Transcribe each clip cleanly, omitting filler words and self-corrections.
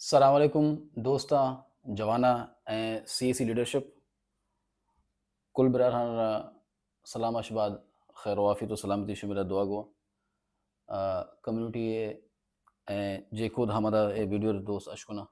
अस्सलाम वालेकुम दोस्तां जवाना ऐं सीएसी लीडरशिप कुल बरहर सलाम अशबाद खैर वाफ़ी तो सलामती शुमिला दुआ गो कम्युनिटी ऐं जेको हमारा ए वीडियो दोस्त अशकुना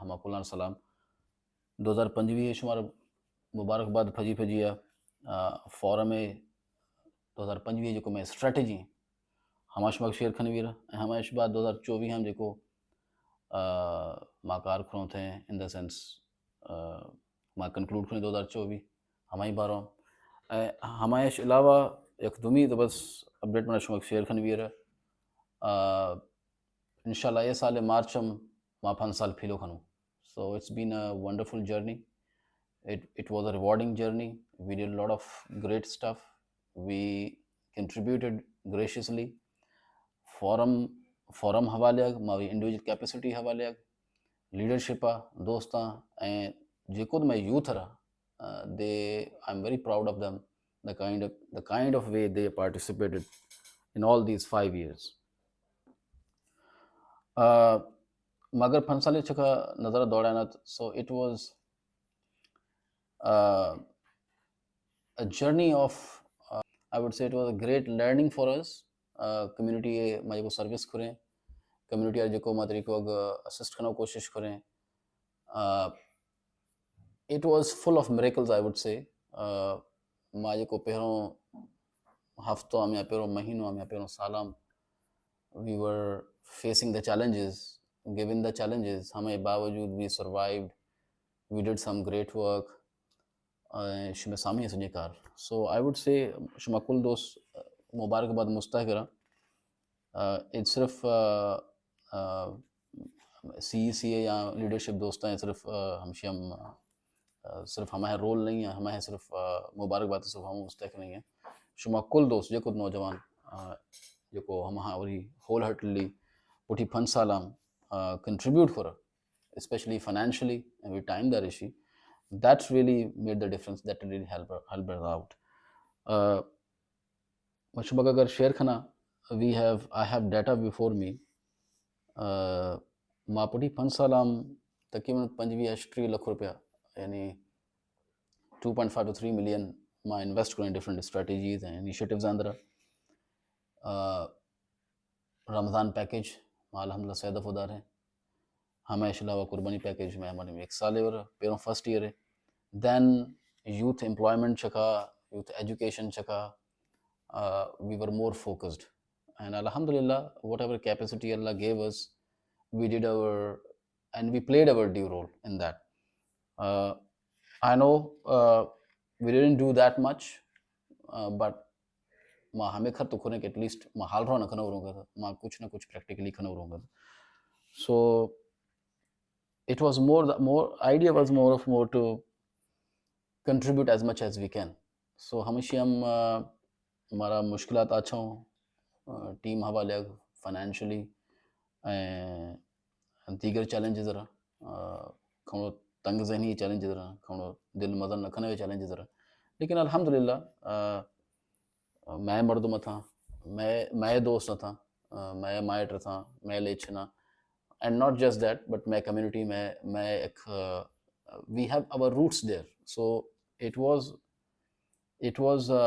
हम कुलान सलाम 2025 शुमार मुबारकबाद फजी फजी फोरम में 2025 जेको में स्ट्रेटजी हमाश मग शेर खनवीर हमाश बाद 2024 हम जेको मां कार खणो थे इन द सेंस मां कंक्लूड खणे 2024 हमारी बारो हमारे अलावा यकदमी तो बस अपडेट में शुमक शेयर खनवीर इंशाल्लाह ये साल मार्च हम मां 5 साल फीलो खनू so it's been a wonderful journey. It was a rewarding journey. We did a lot of great stuff. We contributed graciously. Forum हवाले मावी इंडिविजुअल कैपेसिटी हवाले लीडरशिप दोस्तां ऐं जेको मैं यूथ रहा they I'm very proud of them the kind of way they participated in all these 5 years. मगर फंसाले चका नज़र दौड़ाना so it was a journey of I would say it was a great learning for us. community मां जेको service करें community वारे जेको मां तरीक़ो असिस्ट करण कोशिश करें it was full of miracles I would say. मां जेको पहिरों हफ़्तो या पहिरों महीनो या पहिरों साल we were facing the challenges, given the challenges हमें बावजूद we survived, we did some great work. शुमे सामी सॼे car so I would say शुमा कुल दोस्त मुबारकबाद मुस्तक it's सिर्फ CECA या लीडरशिप दोस्त हैं सिर्फ हमशी हम सिर्फ हमारा रोल नहीं है हमारे सिर्फ मुबारकबाद सिर्फ हम मुस्तक नहीं है शुमा कुल दोस्त जो खुद नौजवान जो हम वरी होल हार्टली पुठी फन सालाम contribute for especially financially and with time that issue that really made the difference that really helped us out. मशबक अगर शेयर खना I have data before me. मां पुठी 5 सालाम तकरीबन 25 लाख रुपया यानी 2.5 to 3 million मां इन्वेस्ट करें डिफरेंट स्ट्रेटजीज एंड इनिशिएटिव्स अंदर Ramzan package मां अल्हम्दुलिल्लाह सैद फुदार है हमें अलावा कुर्बानी पैकेज में हमारे में 1 साल पेरों फर्स्ट ईयर है देन यूथ एम्प्लॉयमेंट चका यूथ एजुकेशन चका we were more focused and alhamdulillah whatever capacity Allah gave us we did our and we played our due role in that. I know we didn't do that much but मां हमें खर तो खोने के at least मां हाल रहा ना खना रहूँगा मां कुछ ना कुछ प्रैक्टिकली खना रहूँगा so it was more idea was more to contribute as much as we can. so हमेशा हम हमारा मुश्किलात अच्छा टीम हवाले फाइनेंशियली दीगर चैलेंजेस रहा खणो तंग जहनी चैलेंजेस रहा खणो दिल मज़न न खने चैलेंजेस रहा लेकिन अल्हम्दुलिल्लाह मैं मर्दुम था मैं दोस्त था मैं माइट था मैं लेचना and not just that but my community मैं एक we have our roots there so it was a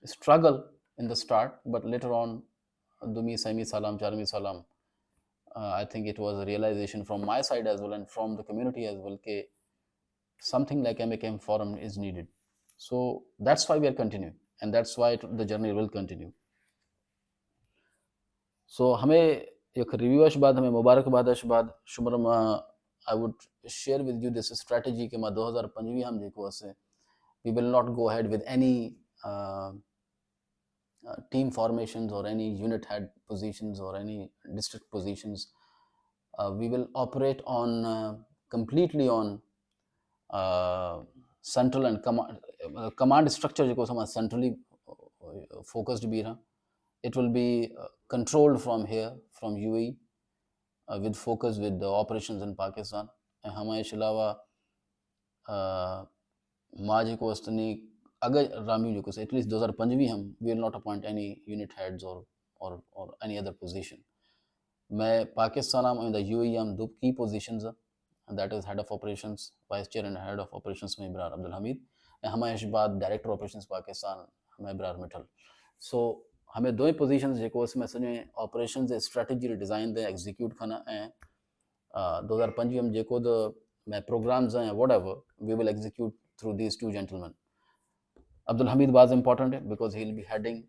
struggle in the start but later on dumi semi salam charmi salam I think it was a realization from my side as well and from the community as well ke something like MKM forum is needed so that's why we are continuing and that's why the journey will continue. so हमें एक review अशबाद हमें मुबारकबाद अशबाद शुमर I would share with you this strategy के 2025 हम जेको असे we will not go ahead with any team formations or any unit head positions or any district positions. We will operate on completely on central and command structure जेको हम centrally focused भी रहा it will be controlled from here from UAE with focus with the operations in Pakistan and हमारे अलावा मां जेको अस्तनी अगर रामी जेको at least 2025 हम we will not appoint any unit heads or any other position मैं Pakistan in the UAE am दो की positions that is head of operations vice chair and head of operations में इब्रार अब्दुल हमीद हमारे बाद डायरेक्टर ऑपरेशंस पाकिस्तान हमें इब्रार मिठल सो हमें दो ही पोजीशंस जेको उसमें सॼे operations strategy design they execute करना ऐं 2005 में जेको द मैं प्रोग्राम्स हैं whatever we will execute through these two gentlemen. Abdul Hamid was important because he will be heading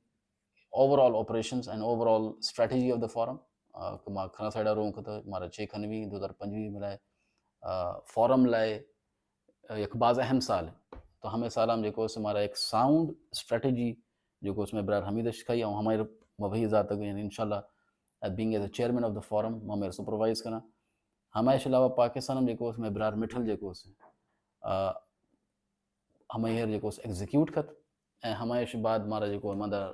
overall operations and overall strategy of the forum. मां खना साइडा room खत मारा 6 खनवी 2025 में लाए फोरम लाए एक बाज़ अहम साल है तो हमें साल हम जेको उसमें हमारा एक साउंड स्ट्रेटजी जो उसमें इब्रार हमीद शिखाई और हमारे मबही ज़ात यानी इंशाल्लाह being as a chairman of the forum हमें सुपरवाइज करना हमारे अलावा पाकिस्तान में जेको उसमें इब्रार मिठल जेको हमें हेर जेको एग्जीक्यूट कत ऐं हमारे बाद मारा जेको मादा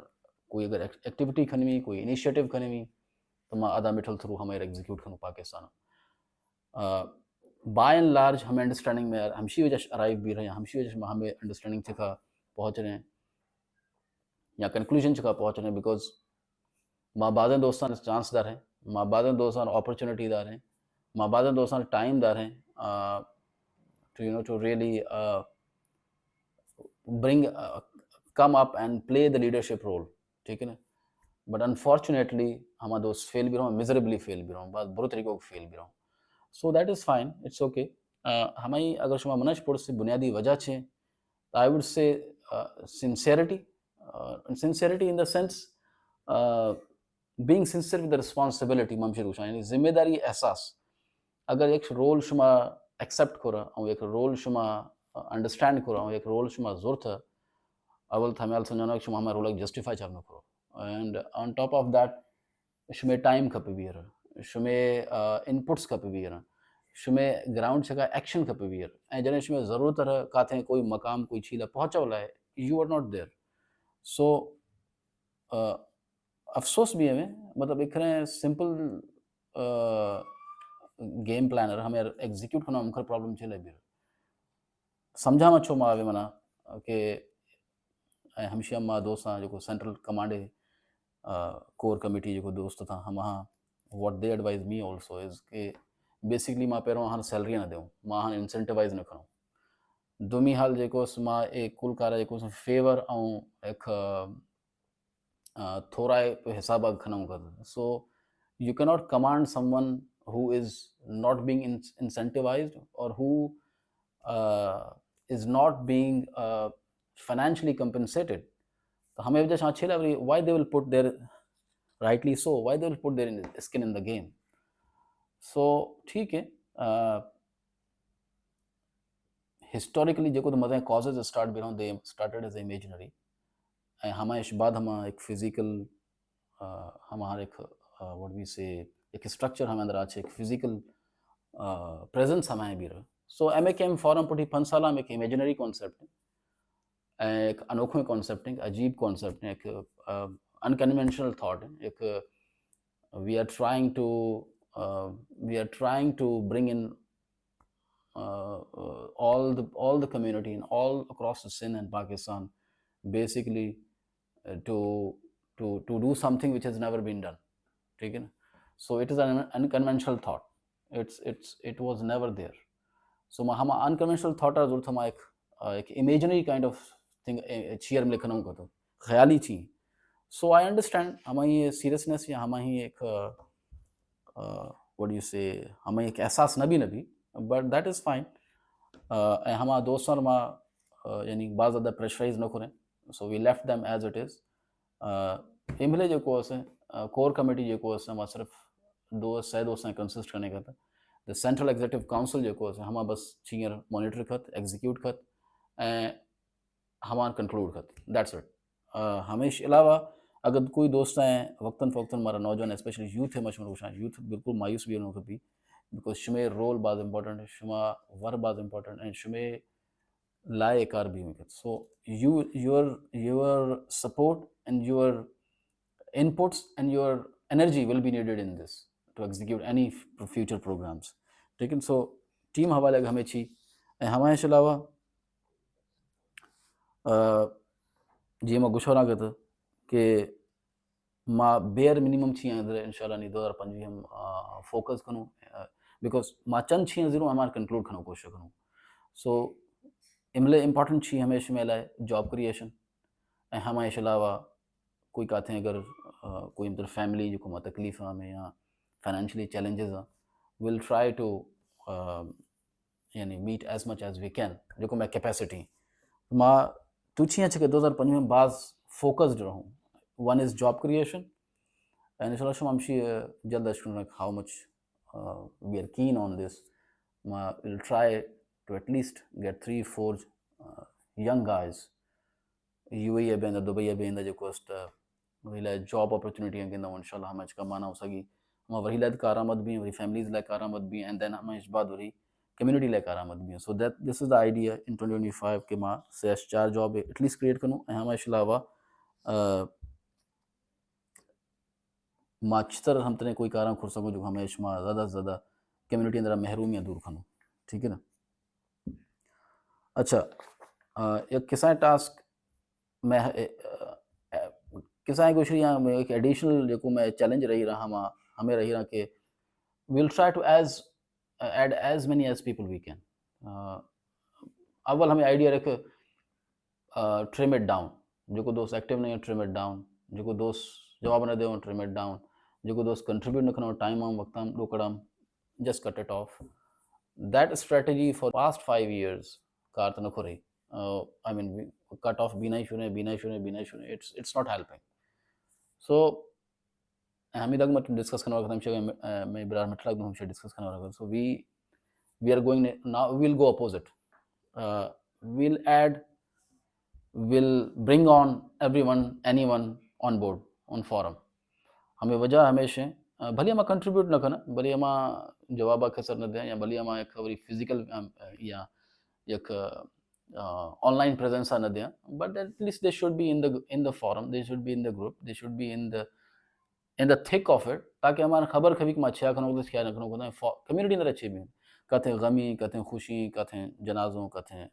कोई अगर एक्टिविटी खनवी कोई इनिशिएटिव खनवी तो मैं आधा मिठल थ्रू हमें एग्जीक्यूट करूँ पाकिस्तान बाय एंड लार्ज हमें अंडरस्टैंडिंग में हमशी वजह अराइव भी रहे हमशी वजह हमें अंडरस्टैंडिंग चखा पहुँच रहे हैं या कंक्लूजन चखा पहुँच रहे हैं बिकॉज माँ बाज़ दोस्तान चांस दार हैं माँ बाज़ दोस्तान अपॉर्चुनिटी दार हैं माँ बाज़ दोस्तान टाइम दार हैं to really bring come up and play the leadership role ठीक है ना बट अनफॉर्चुनेटली हमारा दोस्त फेल भी रहा हूँ मिजरेबली फेल भी रहा हूँ बहुत बुरे तरीकों को फेल भी रहा हूँ so that is fine it's okay हमारी अगर शुमा मनशपुर से बुनियादी वजह छे तो I would say sincerity in the sense being sincere with the responsibility ममशर उशा यानी जिम्मेदारी एहसास अगर एक रोल शुमा एक्सेप्ट करो और एक रोल शुमा अंडरस्टैंड करो एक रोल शुमा ज़रूरत अवल थमेल समझना शुमा हमारे रोल जस्टिफाई करना करो and on top of that शुमे टाइम खपे वीर शुमे इनपुट्स खपे वीर शुमे ग्राउंड से का एक्शन खपे वीर ऐं जॾहिं शुमे ज़रूरत रह काथे कोई मकाम कोई छीला पहुंचो लाए you are not there so अफसोस भी है मतलब एक सिंपल गेम प्लानर हमें एग्जीक्यूट करना मुखर प्रॉब्लम चले वीर समझा में छो मावे मना के हमेशा मां दोस्त जो सेंट्रल कमांड कोर कमिटी जो दोस्त था हम हाँ what they advise me also is के बेसिकली मां पहिरों हाणे सैलरी न ॾियूं मां हाणे इंसेंटिवाइज़ न खणूं दुमी हाल जेको मां एक कुल कार जेको फेवर ऐं हिकु थोरा हिसाब खणूं कर so you can not command someone who is not being incentivised और who is not being financially compensated तो हमें वजह से अच्छे लग why they will put their rightly so why they will put their skin in the game so ठीक है historically जो तो मज़े causes start भी रहा they started as imaginary हमारे इस बाद हम एक physical हमारे एक what we say एक structure हमें अंदर आज एक physical presence हमारे भी रहा so MAKM forum पुटी 5 साल में एक imaginary concept है एक अनोखे कॉन्सेप्ट है अजीब कॉन्सेप्ट है एक अनकन्वेंशनल थॉट है एक we are trying to bring in all the community and all across the Sindh and Pakistan basically to do something which has never been done ठीक है ना so it is an unconventional thought it was never there so हम unconventional thought जरूरत हम एक imaginary kind of thing चीयर में लिखना होगा तो ख्याली थी सो आई अंडरस्टैंड हमें ये सीरियसनेस या हमें ही एक व्हाट यू से हमें एक एहसास न भी बट दैट इज़ फाइन हमारा दोस्तों मां यानी बहुत ज़्यादा प्रेशराइज न करें so we left them as it is इमले जो कोर कमेटी जो मां सिर्फ दोस्त कंसिस्ट करने का था द सेंट्रल एग्जीक्यूटिव काउंसिल जो हम बस चीयर मॉनिटर खत एग्जीक्यूट खत हमारा कंक्लूड कर दैट्स इट हमेशा अलावा अगर कोई दोस्त हैं वक्तन फ़वक्तन हमारा नौजवान स्पेशली यूथ है मशहूर वुशा यूथ बिल्कुल मायूस भी होना भी बिकॉज शुमे रोल बहुत इम्पोर्टेंट है शुमा वर बहुत इम्पोर्टेंट एंड शुमे लाए कार भी हुई so your support and your inputs and your energy will be needed in this to execute any future programs ठीक है सो टीम हवाले हमें छी हमारे अलावा जी मां गुस्सो ना कत कि मां बेयर मिनिमम छी अंदर इंशाल्लाह नी 2025 हम फोकस करूं बिकॉज मां चंद छी ज़रूर हमार कंक्लूड करूं कोशिश करूं सो इमले इम्पॉर्टेंट छी हमेशा में लाए जॉब क्रिएशन ऐं हमारे अलावा कोई काथे अगर कोई मतलब फैमिली जो को तकलीफ़ में या financially challenges will try to यानी meet as much as we can जो मैं कैपेसिटी मां तुझी अच्छे के 2005 में बाज फोकस्ड रहूं one is job creation and inshallah I'm sure जल्द like how much we are keen on this we'll try to at least get 3-4 young guys UAE Benda Dubai Benda जो कोस्ट वही जॉब अपॉर्चुनिटी के ना इंशाल्लाह हम का माना हो सकी हम वही लायक कारामद भी वही फैमिलीज लायक कारामद भी एंड देन हम इस बाद वही कम्युनिटी लायक कारामद भी so that this is the idea in 2025 के मां से 4 जॉब एटलीस्ट क्रिएट करूं हम अलावा माचतर हम तने कोई कारण खुर सको जो हमेशा मां ज़्यादा से ज़्यादा कम्युनिटी अंदर महरूमिया दूर खनूं ठीक है ना अच्छा एक किसा टास्क मैं किसा कुछ या एक एडिशनल जो मैं चैलेंज रही रहा मां हमें रही रहा कि we'll try to add as many as people we can अव्वल हमें आइडिया रखे ट्रिम इट डाउन जो दोस्त एक्टिव नहीं है ट्रिम इट डाउन जो दोस्त जवाब न दे ट्रिम इट डाउन जो दोस्त कंट्रीब्यूट न करो टाइम आम वक्त डोकड़म just cut it off that strategy for past 5 years कार तो न रही आई मीन कट ऑफ बिना ही शुने इट्स नॉट हेल्पिंग सो हम तक मैं डिस्कस करने वाला मैं बिरार मिट लग हम डिस्कस करने वाला so we are going now will go opposite will add will bring on everyone anyone on board on forum हमें वजह हमेशा भले हम कंट्रीब्यूट न करना भले हम जवाब खसर न दें या भले हम एक वरी फिजिकल या एक ऑनलाइन प्रेजेंस न दें but at least they should be in the forum they should be in the group they should be in the thick of it ताकि हमारा खबर खबी मैं छा खनो क्या न खनो कम्युनिटी अंदर अच्छी भी कथे गमी कथे खुशी कथे जनाजों कथे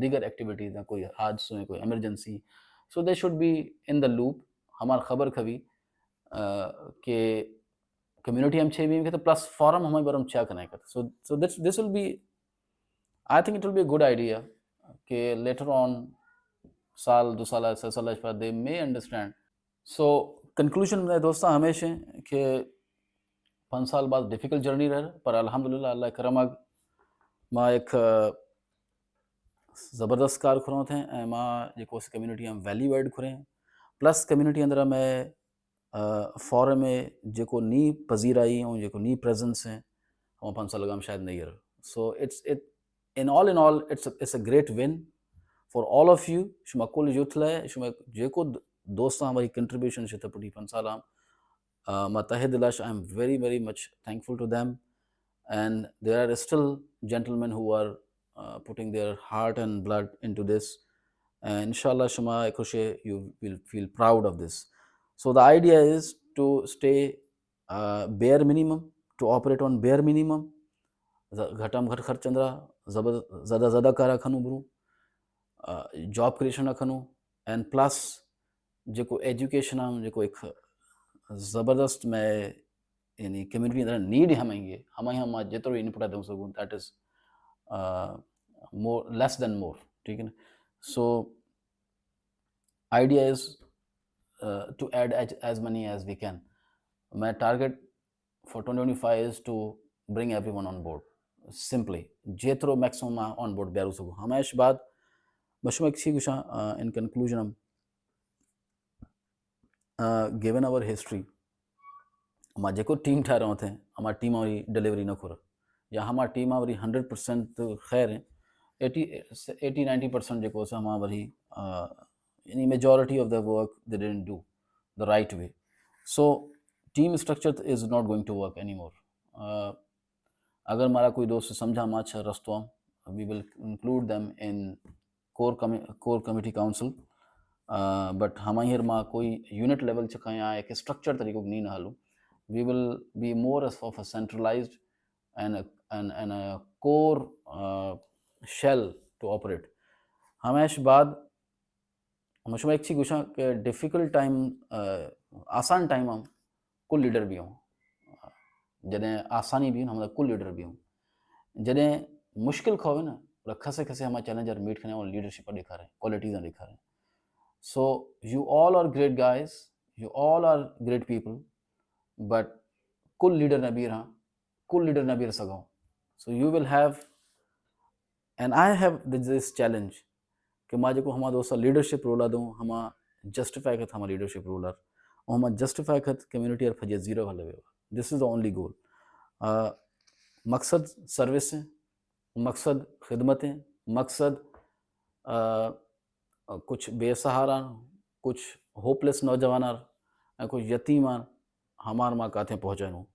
दीगर एक्टिविटीज़ कोई हादसों कोई emergency so they should be in the loop हमार खबर खबी के कम्युनिटी हम छे भी तो प्लस फॉरम हमें बरम छा कनेक्ट करते so this will be I think it will be a good idea कि लेटर ऑन साल 2 साल 6 साल बाद दे मे अंडरस्टैंड सो कंक्लूजन में दोस्तों हमेशा कि 5 साल बाद डिफिकल्ट जर्नी रहे पर अल्हम्दुलिल्लाह अल्लाह करम मां एक ज़बरदस्त कार खुरो थे मां जो कम्युनिटी हम वैल्यू एड खुरें प्लस कम्युनिटी अंदर में फॉरम में जो नी पजीर आई और जो नी प्रेजेंस है हम 5 साल लगा शायद नहीं रहा so it in all it's a great win for all of you शुमा कुल यूथ लाए शुमा जो दोस्त हमारी कंट्रीब्यूशन से पुटी 5 साल मैं तहे दिलाश I am very much thankful to them and there are still gentlemen who are putting their heart and blood into this and inshallah shama khushe you will feel proud of this so the idea is to stay bare minimum to operate on bare minimum घटम घट खर्च चंद्रा ज़्यादा ज़्यादा करा खनू बरू job creation खनू and plus जो education हम जो एक ज़बरदस्त में यानी कम्युनिटी अंदर नीड हम जितो इनपुट दूं सकूं that is more less than more ठीक है ना so idea is to add as money as we can my target for 2025 is to bring everyone on board simply JITO maximum on board बेरू सकूं हमेशा बाद मशमक छी गुशा in conclusion given our history मां जो टीम ठा रहा थे हमारी टीम वरी डिलीवरी न खुर या हमारी टीम वरी 100% खैर 80-90% जो हम वरी यानी majority of the work they didn't do the right way so team structure is not going to work any more अगर मारा कोई दोस्त समझा मां छा रस्तो we will include them in core committee council but हम हियर मां कोई यूनिट लेवल चखा या एक स्ट्रक्चर तरीक़ो नहीं न हलूं we will be more of a centralized and a core shell to operate हमेश बाद मुझे एक चीज़ गुशा कि डिफ़िकल्ट टाइम आसान टाइम हम कुल लीडर भी हूँ, जॾहिं आसानी भी हम कुल लीडर भी हूँ, जॾहिं मुश्किल खोवे न पर खसे खसे हम चैलेंजर मीट करें और लीडरशिप ॾेखारें, क्वालिटीज़ ॾेखारें. So you all are great guys, you all are great people, but कुल लीडर न बि रहां, कुल लीडर न बि रह सघूं. So you will have, and I have this challenge कि मां जेको हमारा दोस्त लीडरशिप रोल आहे दूं हमा जस्टिफाई कर हमारा लीडरशिप रोल आहे और हमा जस्टिफाई कर कम्युनिटी और फजे जीरो हले वियो. This is the only goal. मकसद सर्विस है, मकसद खिदमत है, मकसद कुछ बेसहारा, कुछ होपलेस नौजवान ऐं कुछ यतीम हमार मां काथे पहुंचायूं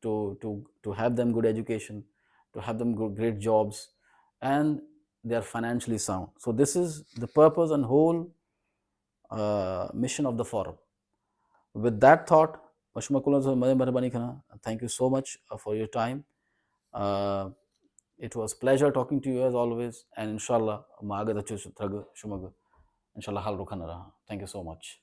to to to have them good education, to have them good, great jobs, and they are financially sound. So this is the purpose and whole mission of the forum. With that thought, thank you so much for your time. It was pleasure talking to you as always, and inshallah inshallah hal rukhana raha. Thank you so much.